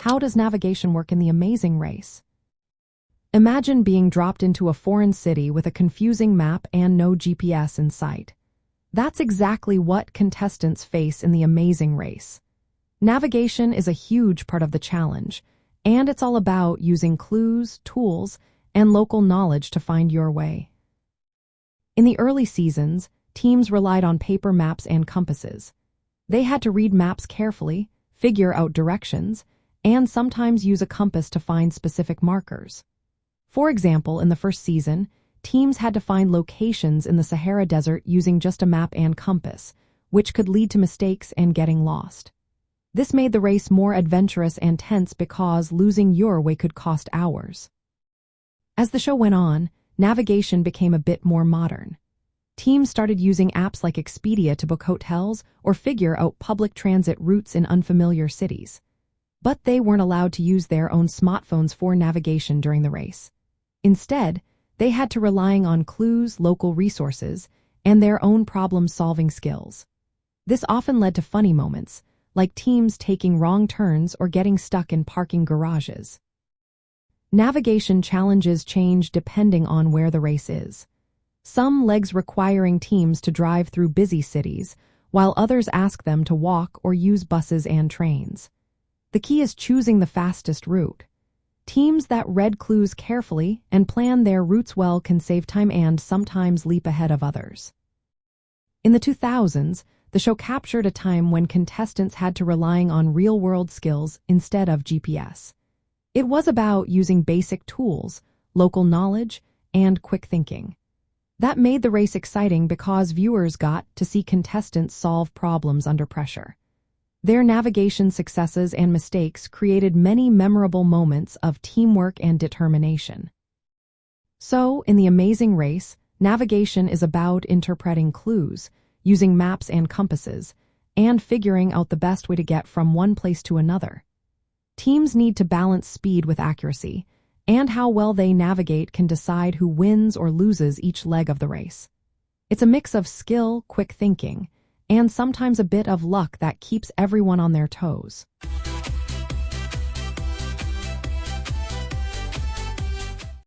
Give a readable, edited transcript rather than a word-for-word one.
How does navigation work in the amazing race? Imagine being dropped into a foreign city with a confusing map and no GPS in sight. That's exactly what contestants face in the amazing race. Navigation is a huge part of the challenge, and it's all about using clues, tools, and local knowledge to find your way. In the early seasons, teams relied on paper maps and compasses. They had to read maps carefully, figure out directions, and sometimes use a compass to find specific markers. For example, in the first season, teams had to find locations in the Sahara Desert using just a map and compass, which could lead to mistakes and getting lost. This made the race more adventurous and tense because losing your way could cost hours. As the show went on, navigation became a bit more modern. Teams started using apps like Expedia to book hotels or figure out public transit routes in unfamiliar cities. But they weren't allowed to use their own smartphones for navigation during the race. Instead, they had to rely on clues, local resources, and their own problem-solving skills. This often led to funny moments, like teams taking wrong turns or getting stuck in parking garages. Navigation challenges change depending on where the race is. Some legs requiring teams to drive through busy cities, while others ask them to walk or use buses and trains. The key is choosing the fastest route. Teams that read clues carefully and plan their routes well can save time and sometimes leap ahead of others. In the 2000s, the show captured a time when contestants had to rely on real-world skills instead of GPS. It was about using basic tools, local knowledge, and quick thinking. That made the race exciting because viewers got to see contestants solve problems under pressure. Their navigation successes and mistakes created many memorable moments of teamwork and determination. So, in the amazing race, navigation is about interpreting clues, using maps and compasses, and figuring out the best way to get from one place to another. Teams need to balance speed with accuracy, and how well they navigate can decide who wins or loses each leg of the race. It's a mix of skill, quick thinking, and sometimes a bit of luck that keeps everyone on their toes.